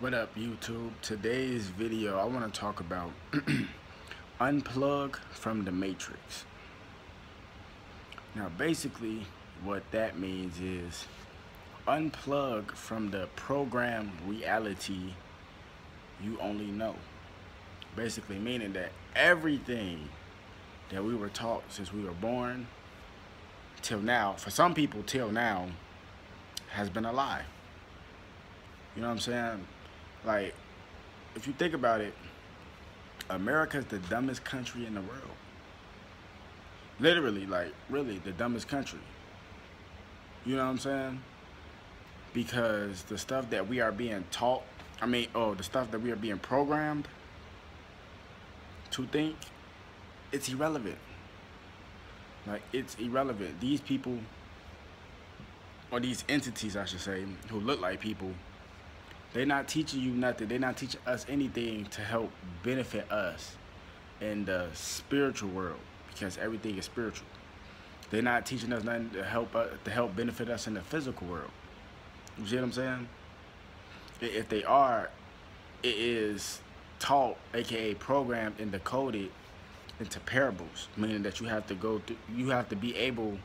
What up, YouTube? Today's video I want to talk about unplug from the matrix. Now basically what that means is unplug from the program reality you only know. Basically meaning that everything that we were taught since we were born till now, for some people till now, has been a lie. You know what I'm saying? Like, if you think about it, America's the dumbest country in the world. Literally, like, really, the dumbest country. You know what I'm saying? Because the stuff that we are being taught, the stuff that we are being programmed to think, it's irrelevant. Like, it's irrelevant. These people, or these entities, I should say, who look like people, they're not teaching you nothing. They're not teaching us anything to help benefit us in the spiritual world, because everything is spiritual. They're not teaching us nothing to help benefit us in the physical world. You see what I'm saying? If they are, it is taught, aka programmed and decoded into parables, meaning that you have to be able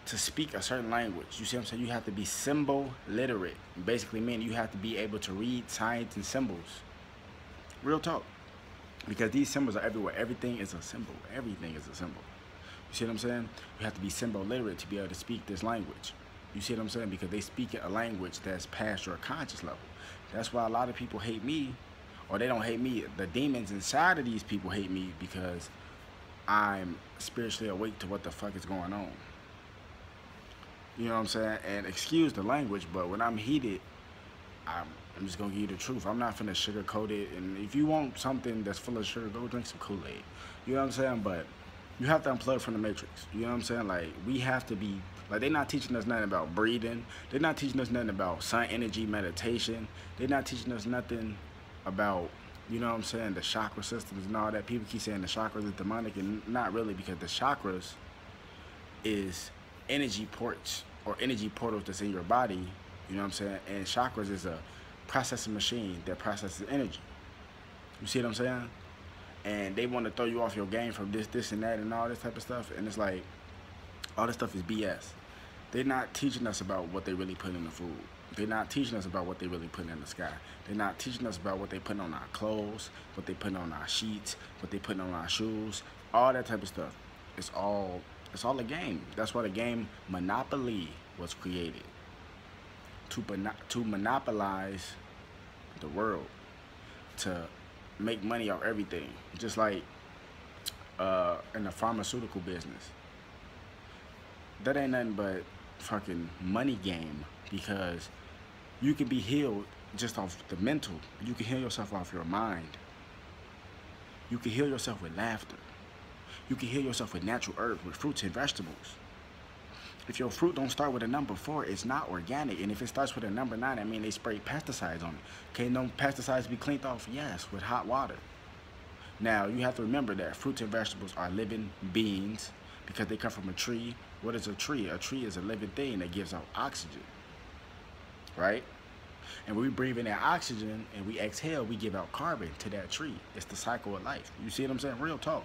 to speak a certain language. You see what I'm saying? You have to be symbol literate. Basically meaning you have to be able to read signs and symbols. Real talk. Because these symbols are everywhere. Everything is a symbol. Everything is a symbol. You see what I'm saying? You have to be symbol literate to be able to speak this language. You see what I'm saying? Because they speak a language that's past your conscious level. That's why a lot of people hate me, or they don't hate me. The demons inside of these people hate me because I'm spiritually awake to what the fuck is going on. You know what I'm saying? And excuse the language, but when I'm heated, I'm just gonna give you the truth. I'm not finna sugarcoat it. And if you want something that's full of sugar, go drink some Kool-Aid. You know what I'm saying? But you have to unplug from the matrix. You know what I'm saying? Like, we have to be, like, they're not teaching us nothing about breathing. They're not teaching us nothing about sun energy meditation. They're not teaching us nothing about, you know what I'm saying, the chakra systems and all that. People keep saying the chakras is demonic, and not really, because the chakras is energy ports or energy portals that's in your body. You know what I'm saying? And chakras is a processing machine that processes energy. You see what I'm saying? And they want to throw you off your game from this, and that, and all this type of stuff. And it's like, all this stuff is BS. They're not teaching us about what they really put in the food. They're not teaching us about what they really put in the sky. They're not teaching us about what they put on our clothes, what they put on our sheets, what they put on our shoes, all that type of stuff. It's all a game. That's why the game Monopoly was created. To monopolize the world, to make money off everything. Just like in the pharmaceutical business. That ain't nothing but fucking money game, because you can be healed just off the mental. You can heal yourself off your mind. You can heal yourself with laughter. You can heal yourself with natural herbs, with fruits and vegetables. If your fruit don't start with a number 4, it's not organic. And if it starts with a number 9, I mean they spray pesticides on it. Can no pesticides be cleaned off? Yes, with hot water. Now, you have to remember that fruits and vegetables are living beings because they come from a tree. What is a tree? A tree is a living thing that gives out oxygen, right? And when we breathe in that oxygen and we exhale, we give out carbon to that tree. It's the cycle of life. You see what I'm saying? Real talk.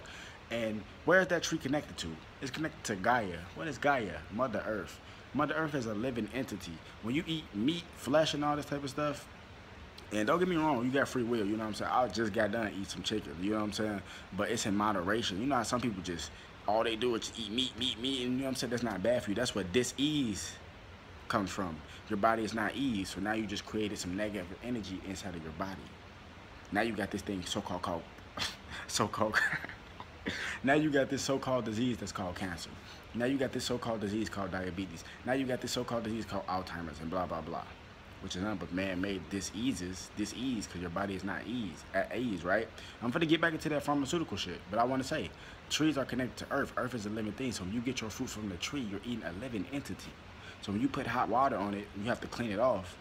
And where is that tree connected to? It's connected to Gaia. What is Gaia? Mother Earth. Mother Earth is a living entity. When you eat meat, flesh, and all this type of stuff, and don't get me wrong, you got free will, you know what I'm saying? I just got done eating some chicken, you know what I'm saying? But it's in moderation. You know how some people just, all they do is just eat meat, and you know what I'm saying? That's not bad for you. That's what dis-ease comes from. Your body is not ease, so now you just created some negative energy inside of your body. Now you got this thing so-called now you got this so-called disease that's called cancer. Now you got this so-called disease called diabetes. Now you got this so-called disease called Alzheimer's and blah, blah, blah. Which is nothing but man-made disease, because your body is not at ease, right? I'm gonna get back into that pharmaceutical shit, but I want to say, trees are connected to Earth. Earth is a living thing, so when you get your fruit from the tree, you're eating a living entity. So when you put hot water on it, you have to clean it off.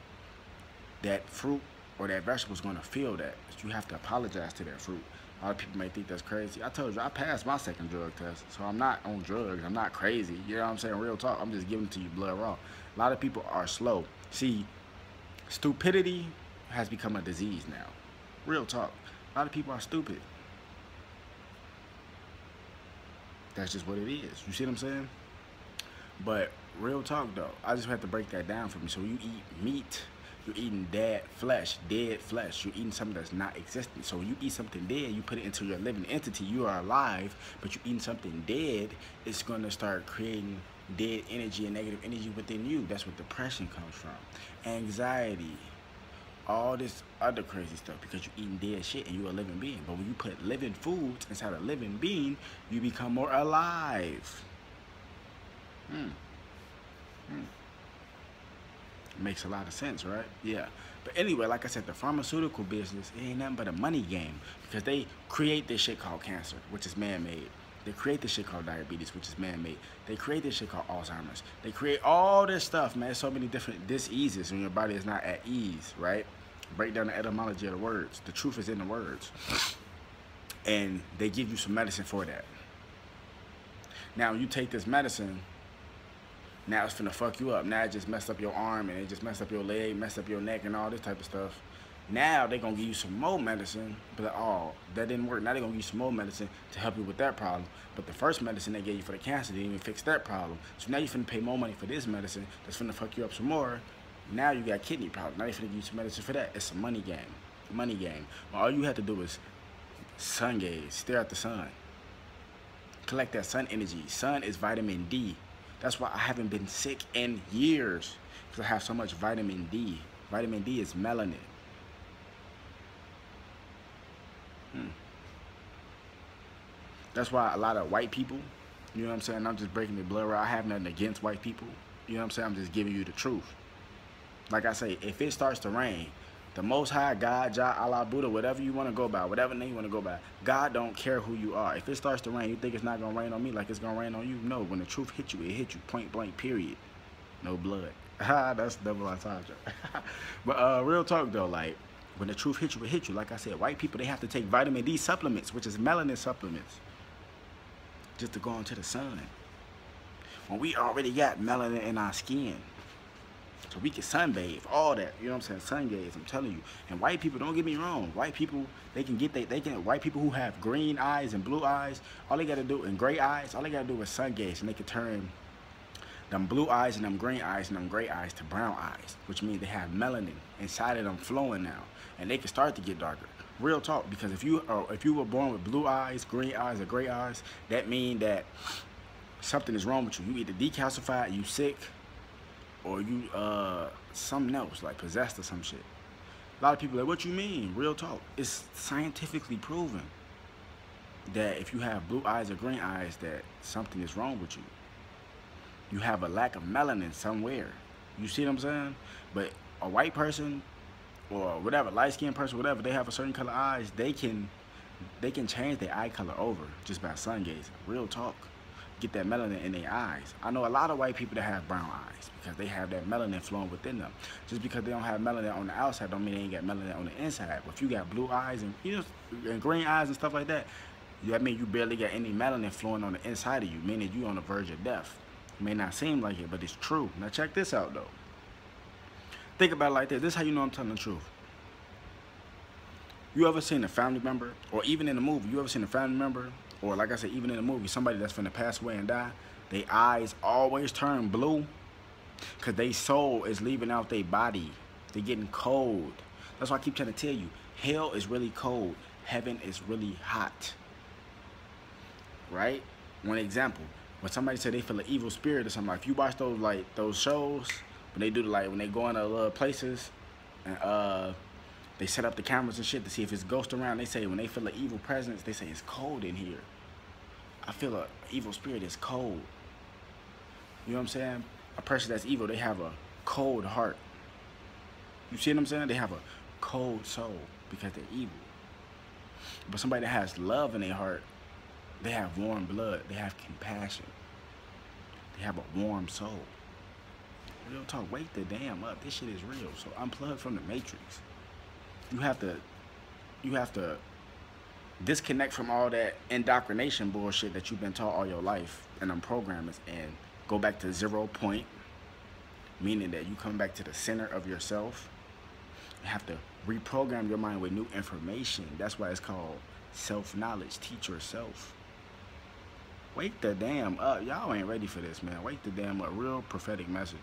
That fruit or that vegetable is gonna feel that. You have to apologize to that fruit. A lot of people may think that's crazy. I told you, I passed my second drug test, so I'm not on drugs. I'm not crazy. You know what I'm saying? Real talk. I'm just giving it to you blood raw. A lot of people are slow. See, stupidity has become a disease now. Real talk. A lot of people are stupid. That's just what it is. You see what I'm saying? But real talk though, I just have to break that down for me. So you eat meat, you're eating dead flesh. You're eating something that's not existent. So when you eat something dead, you put it into your living entity. You are alive, but you're eating something dead. It's going to start creating dead energy and negative energy within you. That's where depression comes from. Anxiety, all this other crazy stuff, because you're eating dead shit and you're a living being. But when you put living foods inside a living being, you become more alive. Makes a lot of sense, right? Yeah. But anyway, like I said, the pharmaceutical business, it ain't nothing but a money game, because they create this shit called cancer, which is man-made. They create this shit called diabetes, which is man-made. They create this shit called Alzheimer's. They create all this stuff, man. So many different diseases when your body is not at ease, right? Break down the etymology of the words. The truth is in the words. And they give you some medicine for that. Now, you take this medicine, now it's finna fuck you up. Now it just messed up your arm, and it just messed up your leg, messed up your neck, and all this type of stuff. Now they gonna give you some more medicine, but oh, that didn't work. Now they gonna give you some more medicine to help you with that problem. But the first medicine they gave you for the cancer didn't even fix that problem. So now you finna pay more money for this medicine that's finna fuck you up some more. Now you got kidney problems. Now they finna give you some medicine for that. It's a money game. Money game. Well, all you have to do is sun gaze, stare at the sun. Collect that sun energy. Sun is vitamin D. That's why I haven't been sick in years, because I have so much vitamin D. Vitamin D is melanin. That's why a lot of white people, you know what I'm saying? I'm just breaking the blood right. I have nothing against white people. You know what I'm saying? I'm just giving you the truth. Like I say, if it starts to rain, the Most High, God, Jah, Allah, Buddha, whatever you want to go by, whatever name you want to go by, God don't care who you are. If it starts to rain, you think it's not going to rain on me like it's going to rain on you? No, when the truth hits you, it hits you point blank, period. No blood. That's double entendre. But real talk though, like, when the truth hits you, it hits you. Like I said, white people, they have to take vitamin D supplements, which is melanin supplements, just to go into the sun. When we already got melanin in our skin. So we can sunbathe, all that, you know what I'm saying, sun gaze, I'm telling you. And white people, don't get me wrong, white people, white people who have green eyes and blue eyes, all they gotta do, and gray eyes, all they gotta do is sun gaze, and they can turn them blue eyes and them green eyes and them gray eyes to brown eyes, which means they have melanin inside of them flowing now, and they can start to get darker. Real talk, because if you were born with blue eyes, green eyes, or gray eyes, that means that something is wrong with you. You either decalcified, you sick, or you something else, like possessed or some shit. A lot of people are like, what you mean? Real talk. It's scientifically proven that if you have blue eyes or green eyes, that something is wrong with you. You have a lack of melanin somewhere. You see what I'm saying? But a white person or whatever, light-skinned person, whatever, they have a certain color eyes, they can change their eye color over just by sun gazing. Real talk. Get that melanin in their eyes. I know a lot of white people that have brown eyes because they have that melanin flowing within them. Just because they don't have melanin on the outside don't mean they ain't got melanin on the inside. But if you got blue eyes and, you know, and green eyes and stuff like that, that means you barely got any melanin flowing on the inside of you, meaning you on the verge of death. It may not seem like it, but it's true. Now check this out though. Think about it like this. This is how you know I'm telling the truth. You ever seen a family member, or even in a movie, you ever seen a family member, or like I said, even in a movie, somebody that's finna pass away and die, their eyes always turn blue because their soul is leaving out their body. They're getting cold. That's why I keep trying to tell you, hell is really cold. Heaven is really hot. Right? One example, when somebody said they feel an evil spirit or something, like if you watch those shows, when they do when they go into little places and they set up the cameras and shit to see if it's ghost around. They say when they feel an evil presence, they say it's cold in here. I feel an evil spirit is cold. You know what I'm saying? A person that's evil, they have a cold heart. You see what I'm saying? They have a cold soul because they're evil. But somebody that has love in their heart, they have warm blood. They have compassion. They have a warm soul. Real talk, wake the damn up. This shit is real. So unplug from the matrix. You have to disconnect from all that indoctrination bullshit that you've been taught all your life and them programmers, and go back to 0 point, meaning that you come back to the center of yourself You have to reprogram your mind with new information. That's why it's called self-knowledge. Teach yourself. Wake the damn up. Y'all ain't ready for this, man. Wake the damn up. Real prophetic messages.